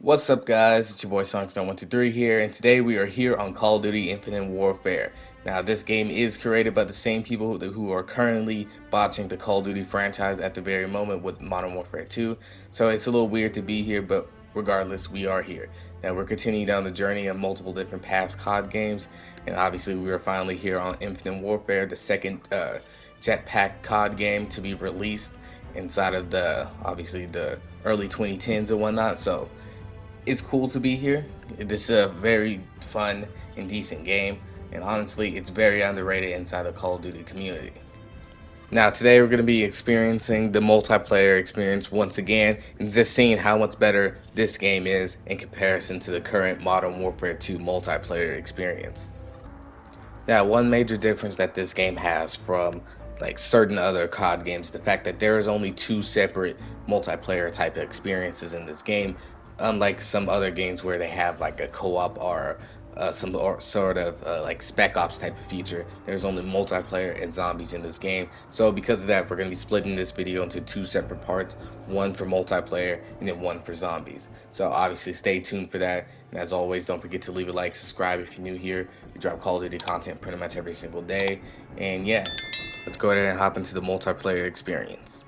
What's up, guys? It's your boy Sonic123 here, and today we are here on Call of Duty Infinite Warfare. Now, this game is created by the same people who are currently botching the Call of Duty franchise at the very moment with Modern Warfare 2, so it's a little weird to be here, but regardless, we are here. Now, we're continuing down the journey of multiple different past COD games, and obviously, we are finally here on Infinite Warfare, the second Jetpack COD game to be released inside of obviously, the early 2010s and whatnot, so it's cool to be here. This is a very fun and decent game, and honestly, it's very underrated inside the Call of Duty community. Now, today we're going to be experiencing the multiplayer experience once again, and just seeing how much better this game is in comparison to the current Modern Warfare 2 multiplayer experience. Now, one major difference that this game has from like certain other COD games, the fact that there is only two separate multiplayer type of experiences in this game, unlike some other games where they have like a co-op or sort of like spec ops type of feature. There's only multiplayer and zombies in this game, so because of that we're going to be splitting this video into two separate parts, one for multiplayer and then one for zombies. So obviously stay tuned for that, and as always, don't forget to leave a like, subscribe if you're new here. We drop Call of Duty content pretty much every single day, and yeah, let's go ahead and hop into the multiplayer experience.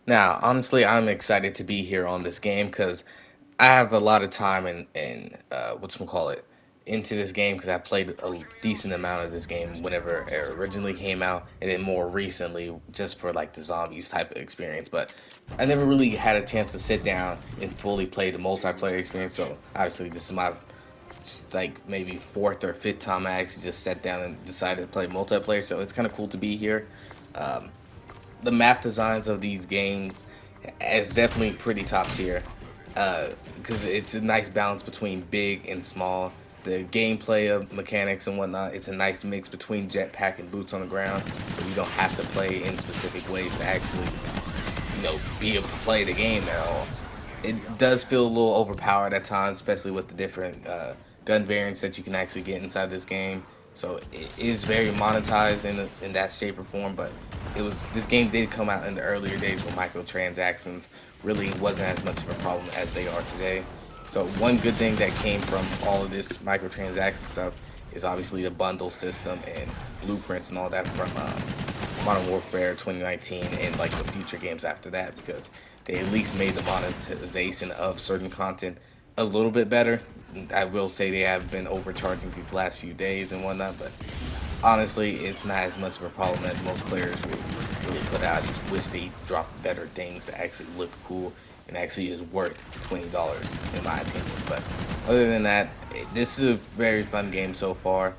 Now, honestly, I'm excited to be here on this game because I have a lot of time and into this game because I played a decent amount of this game whenever it originally came out, and then more recently just for like the zombies type of experience. But I never really had a chance to sit down and fully play the multiplayer experience. So obviously, this is my like maybe fourth or fifth time I actually just sat down and decided to play multiplayer. So it's kind of cool to be here. Um, the map designs of these games is definitely pretty top tier because it's a nice balance between big and small. The gameplay of mechanics and whatnot, it's a nice mix between jetpack and boots on the ground, where you don't have to play in specific ways to actually, be able to play the game at all. It does feel a little overpowered at times, especially with the different gun variants that you can actually get inside this game. So it is very monetized in that shape or form, but this game did come out in the earlier days where microtransactions really wasn't as much of a problem as they are today. So one good thing that came from all of this microtransaction stuff is obviously the bundle system and blueprints and all that from Modern Warfare 2019 and like the future games after that, because they at least made the monetization of certain content a little bit better. I will say they have been overcharging these last few days and whatnot, but honestly, it's not as much of a problem as most players would really put out. I just wish they dropped better things that actually look cool and actually is worth $20 in my opinion. But other than that, this is a very fun game so far.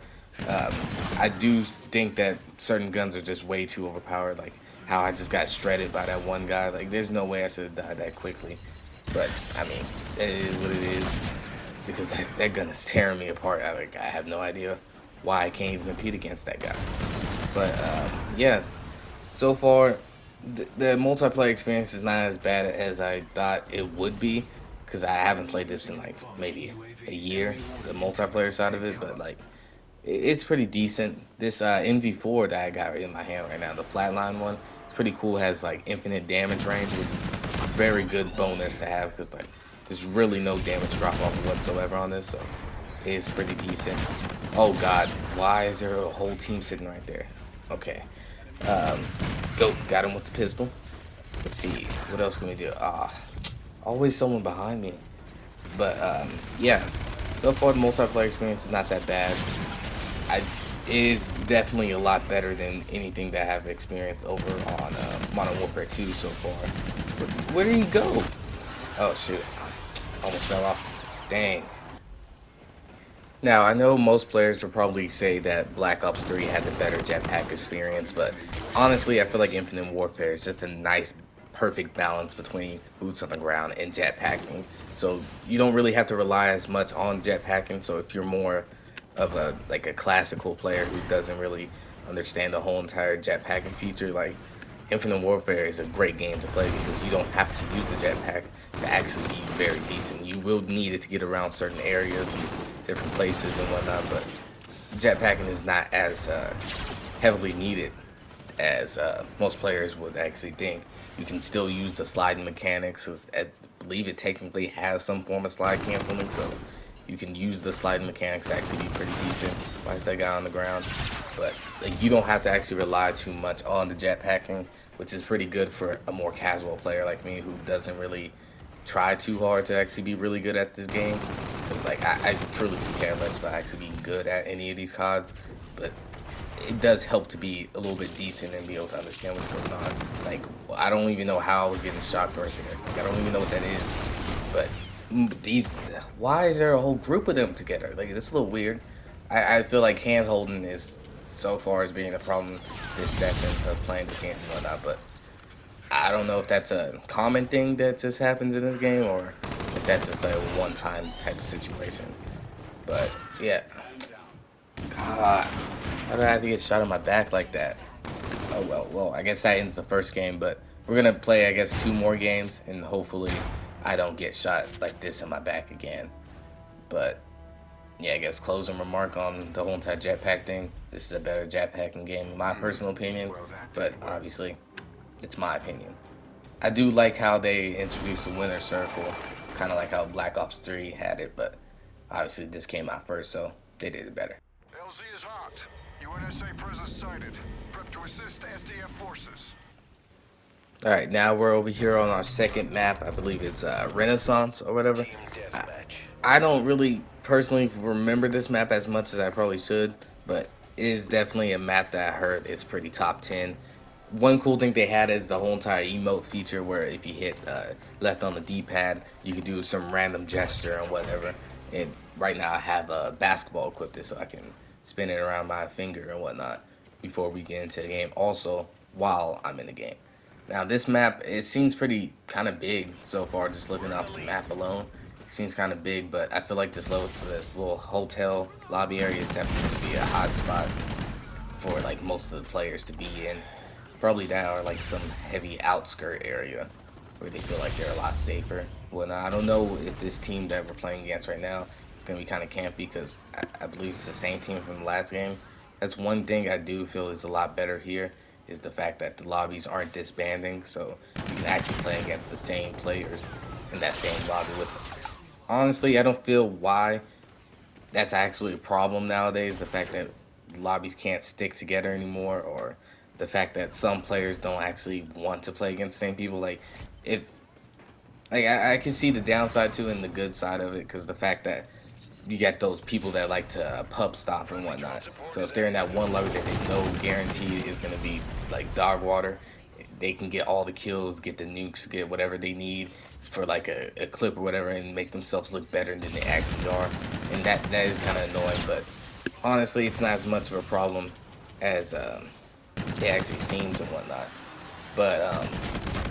I do think that certain guns are just way too overpowered, like how I just got shredded by that one guy. Like, there's no way I should have died that quickly. But I mean, it is what it is, because that gun is tearing me apart. I have no idea why I can't even compete against that guy. But yeah, so far the multiplayer experience is not as bad as I thought it would be, because I haven't played this in like maybe a year, the multiplayer side of it. But like, it's pretty decent. This NV4 that I got in my hand right now, the flatline one, it's pretty cool. It has like infinite damage range, which is a very good bonus to have, because like there's really no damage drop off whatsoever on this, so it is pretty decent. Oh god, why is there a whole team sitting right there? Okay, got him with the pistol. Let's see, what else can we do? Always someone behind me. But yeah, so far the multiplayer experience is not that bad. It is definitely a lot better than anything that I have experienced over on Modern Warfare 2 so far. Where did he go? Oh shoot, almost fell off. Dang. Now, I know most players will probably say that Black Ops 3 had the better jetpack experience, but honestly, I feel like Infinite Warfare is just a nice, perfect balance between boots on the ground and jetpacking. So you don't really have to rely as much on jetpacking. So if you're more of a classical player who doesn't really understand the whole entire jetpacking feature, like, Infinite Warfare is a great game to play because you don't have to use the jetpack to actually be very decent. You will need it to get around certain areas and different places and whatnot, but jetpacking is not as heavily needed as most players would actually think. You can still use the sliding mechanics, 'cause I believe it technically has some form of slide canceling, so you can use the sliding mechanics to actually be pretty decent. Why is that guy on the ground? But like, you don't have to actually rely too much on the jetpacking, which is pretty good for a more casual player like me who doesn't really try too hard to actually be really good at this game. 'Cause like, I truly could care less about actually being good at any of these CODs, but it does help to be a little bit decent and be able to understand what's going on. Like, I don't even know how I was getting shocked right there. Like, I don't even know what that is. But these, why is there a whole group of them together? Like, that's a little weird. I feel like hand holding is so far as being a problem this session of playing this game and whatnot. But I don't know if that's a common thing that just happens in this game, or if that's just like a one-time type of situation. But yeah, God, how do I have to get shot in my back like that? Oh well, I guess that ends the first game, but we're gonna play, I guess, 2 more games, and hopefully I don't get shot like this in my back again. But yeah, I guess closing remark on the whole entire jetpack thing. This is a better jetpacking game in my personal opinion, but obviously it's my opinion. I do like how they introduced the winner circle, kind of like how Black Ops 3 had it, but obviously this came out first, so they did it better. LZ is hot. UNSA presence sighted. Prep to assist SDF forces. All right, now we're over here on our second map. I believe it's Renaissance or whatever. I, I don't really personally remember this map as much as I probably should, but it is definitely a map that I heard is pretty top 10. One cool thing they had is the whole entire emote feature, where if you hit left on the D-pad, you can do some random gesture and whatever. And right now I have a basketball equipped, so I can spin it around my finger and whatnot before we get into the game. Also, while I'm in the game. Now this map, it seems pretty kind of big so far, just looking off the map alone. It seems kind of big, but I feel like this little hotel lobby area is definitely going to be a hot spot for like most of the players to be in. Probably down or like some heavy outskirt area where they feel like they're a lot safer. Well, now I don't know if this team that we're playing against right now is going to be kind of campy, because I believe it's the same team from the last game. That's one thing I do feel is a lot better here, is the fact that the lobbies aren't disbanding, so you can actually play against the same players in that same lobby. Which honestly, I don't feel why that's actually a problem nowadays. The fact that lobbies can't stick together anymore, or the fact that some players don't actually want to play against the same people. Like, if like I can see the downside too and the good side of it, because the fact that you get those people that like to pub stop and whatnot. So if they're in that one lobby that they know guaranteed is going to be like dog water, they can get all the kills, get the nukes, get whatever they need for like a clip or whatever, and make themselves look better than they actually are. And that is kind of annoying, but honestly, it's not as much of a problem as it actually seems and whatnot. But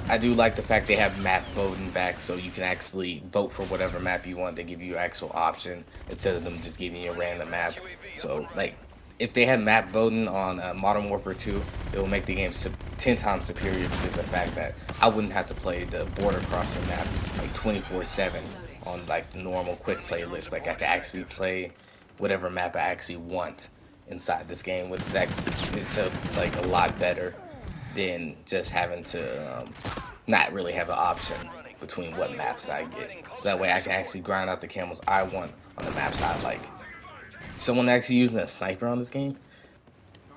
I do like the fact they have map voting back, so you can actually vote for whatever map you want. They give you an actual option instead of them just giving you a random map. So like, if they had map voting on Modern Warfare 2, it will make the game 10 times superior, because of the fact that I wouldn't have to play the border crossing map like 24/7 on like the normal quick play list. Like, I could actually play whatever map I actually want inside this game, which is actually, like a lot better than just having to not really have an option between what maps I get. So that way I can actually grind out the camos I want on the maps I like. Someone actually using a sniper on this game?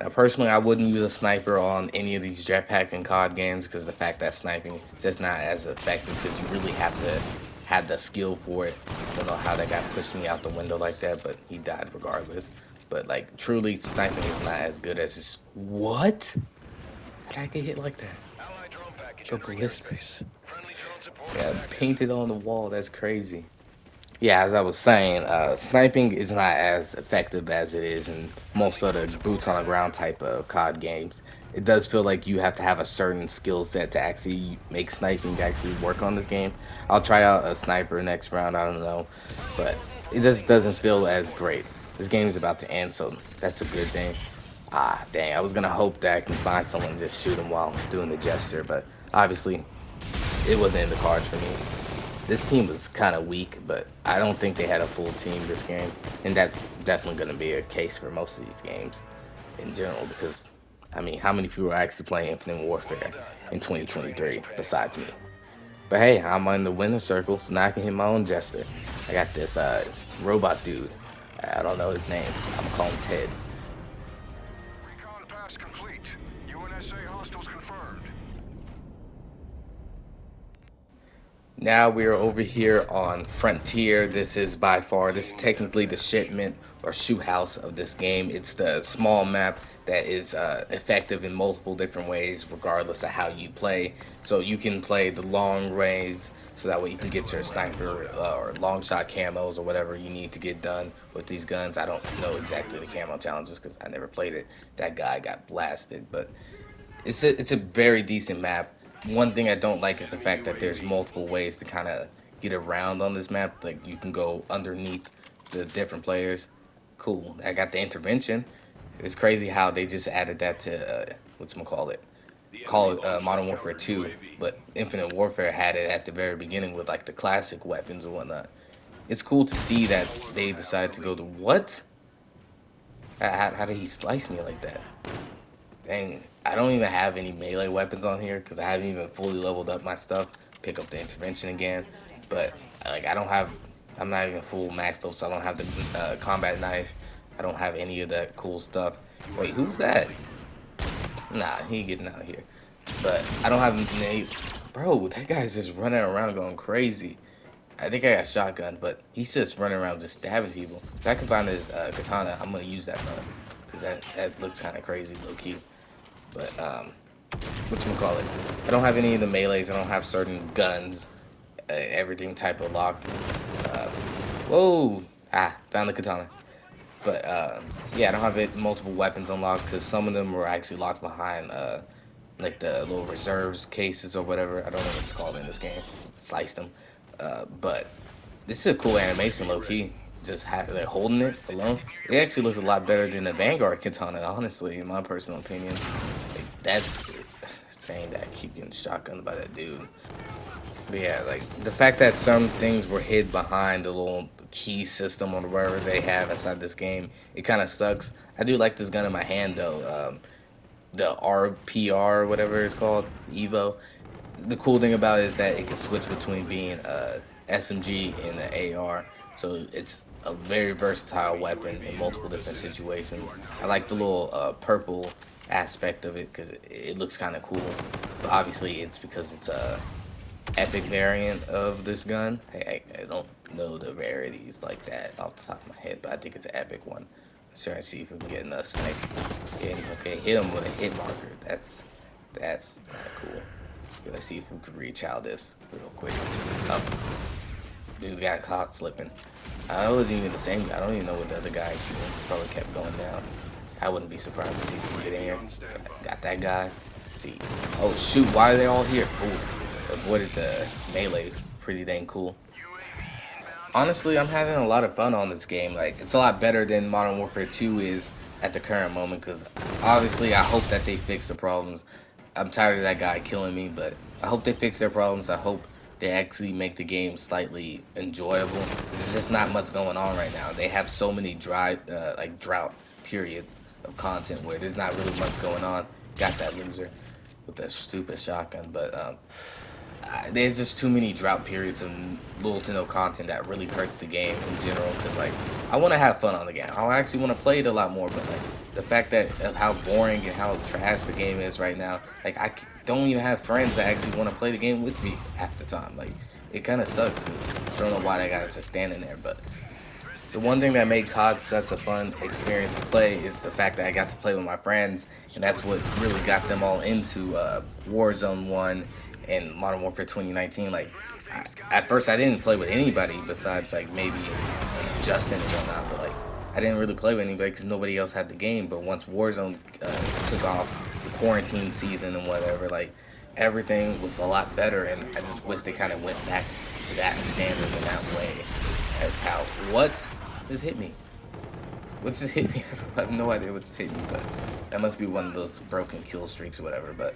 Now, personally, I wouldn't use a sniper on any of these jetpack and COD games, because the fact that sniping is just not as effective, because you really have to have the skill for it. I don't know how that guy pushed me out the window like that, but he died regardless. But like, truly, sniping is not as good as this. What? How did I get hit like that? The ballistic. Yeah, painted on the wall. That's crazy. Yeah, as I was saying, sniping is not as effective as it is in most other boots on the ground type of COD games. It does feel like you have to have a certain skill set to actually make sniping actually work on this game. I'll try out a sniper next round, I don't know, but it just doesn't feel as great. This game is about to end, so that's a good thing. Ah, dang, I was gonna hope that I can find someone and just shoot him while doing the gesture, but obviously it wasn't in the cards for me. This team was kind of weak, but I don't think they had a full team this game, and that's definitely going to be a case for most of these games in general, because I mean, how many people are actually playing Infinite Warfare in 2023 besides me? But hey, I'm in the winner circle, so now I can hit my own jester. I got this robot dude. I don't know his name. I'm gonna call him Ted. Recon pass complete. UNSA hostiles confirmed. Now we are over here on Frontier. This is by far, this is technically the shipment or shoe house of this game. It's the small map that is effective in multiple different ways, regardless of how you play. So you can play the long range, so that way you can get your sniper or long shot camos or whatever you need to get done with these guns. I don't know exactly the camo challenges because I never played it. That guy got blasted, but it's a very decent map. One thing I don't like is the fact that there's multiple ways to kind of get around on this map. Like you can go underneath the different players. Cool. I got the intervention. It's crazy how they just added that to call it Modern Warfare 2, but Infinite Warfare had it at the very beginning with like the classic weapons and whatnot. It's cool to see that they decided to go to what? How did he slice me like that? Dang, I don't even have any melee weapons on here because I haven't even fully leveled up my stuff. Pick up the intervention again, but like I'm not even full maxed though, so I don't have the combat knife. I don't have any of that cool stuff. Wait, who's that? Nah, he ain't getting out of here. But I don't have any. Bro, that guy's just running around going crazy. I think I got shotgun, but he's just running around just stabbing people. If I can find his katana, I'm gonna use that for him because that looks kind of crazy, low key. But whatchamacallit, I don't have any of the melees. I don't have certain guns. Everything type of locked. Whoa! Found the katana. But yeah, I don't have multiple weapons unlocked because some of them were actually locked behind like the little reserves cases or whatever. I don't know what it's called in this game. Sliced them. But this is a cool animation, low key. Just they're holding it alone. It actually looks a lot better than the Vanguard katana, honestly, in my personal opinion. Like, that's saying that I keep getting shotgunned by that dude. But yeah, like the fact that some things were hid behind the little key system or whatever they have inside this game, it kind of sucks. I do like this gun in my hand though. The RPR or whatever it's called, Evo. The cool thing about it is that it can switch between being SMG and the AR, so it's a very versatile weapon in multiple different situations. I like the little purple aspect of it because it looks kind of cool, but obviously it's because it's a epic variant of this gun. I don't know the rarities like that off the top of my head, but I think it's an epic one. Let's try and see if we can get another snipe. Okay, hit him with a hit marker. That's not cool. Let's see if we can reach out this real quick. Oh, dude got caught slipping. I wasn't even the same guy. I don't even know what the other guy actually was. Probably kept going down. I wouldn't be surprised to see if we get in here. Got that guy. Let's see. Oh shoot, why are they all here? Oof. Avoided the melee. Pretty dang cool. Honestly, I'm having a lot of fun on this game. Like, it's a lot better than Modern Warfare 2 is at the current moment because obviously I hope that they fix the problems. I'm tired of that guy killing me, but I hope they fix their problems. I hope they actually make the game slightly enjoyable. There's just not much going on right now. They have so many drought periods of content where there's not really much going on. Got that loser with that stupid shotgun, but there's just too many drought periods and little to no content that really hurts the game in general. Cause like I want to have fun on the game. I actually want to play it a lot more, but like the fact that of how boring and how trash the game is right now, like I don't even have friends that actually want to play the game with me half the time. Like it kind of sucks because I don't know why that guy's just standing there. But the one thing that made COD such a fun experience to play is the fact that I got to play with my friends, and that's what really got them all into Warzone 1 and Modern Warfare 2019. Like, at first I didn't play with anybody besides like maybe Justin and whatnot, but like I didn't really play with anybody because nobody else had the game. But once Warzone took off, the quarantine season and whatever, like everything was a lot better, and I just wish they kind of went back to that standard in that way. As how what just hit me? What just hit me? I have no idea what just hit me, but that must be one of those broken kill streaks or whatever. But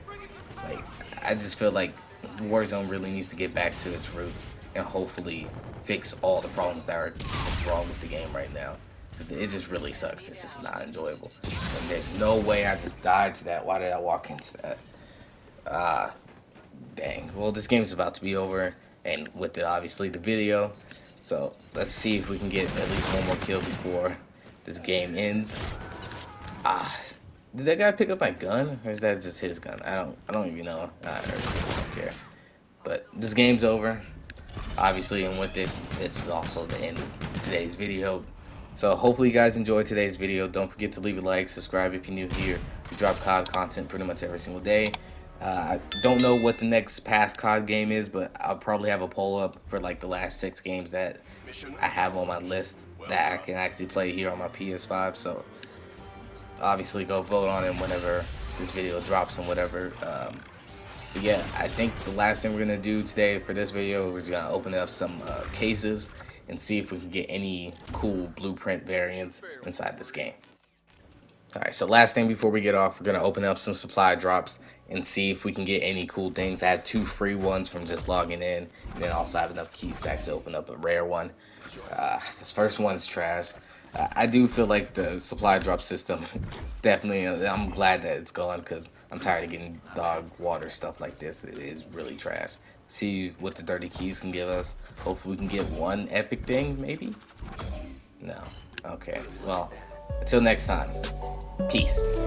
like, I just feel like Warzone really needs to get back to its roots and hopefully fix all the problems that are just wrong with the game right now. because it just really sucks. It's just not enjoyable. And there's no way I just died to that. Why did I walk into that? Ah, dang. Well, this game's about to be over, and with it, obviously the video. So let's see if we can get at least one more kill before this game ends. Ah, did that guy pick up my gun, or is that just his gun? I don't even know. I really don't care. But this game's over, obviously, and with it, this is also the end of today's video. So hopefully you guys enjoyed today's video. Don't forget to leave a like, subscribe if you're new here. We drop COD content pretty much every single day. I don't know what the next past COD game is, but I'll probably have a poll up for like the last 6 games that I have on my list that I can actually play here on my PS5. So obviously go vote on it whenever this video drops and whatever. But yeah, I think the last thing we're gonna do today for this video, we're just gonna open up some cases and see if we can get any cool blueprint variants inside this game. Alright, so last thing before we get off, we're gonna open up some supply drops and see if we can get any cool things. I had 2 free ones from just logging in, and then also have enough key stacks to open up a rare one. This first one's trash. I do feel like the supply drop system, definitely, I'm glad that it's gone, because I'm tired of getting dog water stuff like this. It is really trash. See what the 30 keys can give us. Hopefully we can get one epic thing, maybe? No. Okay, well, until next time, peace.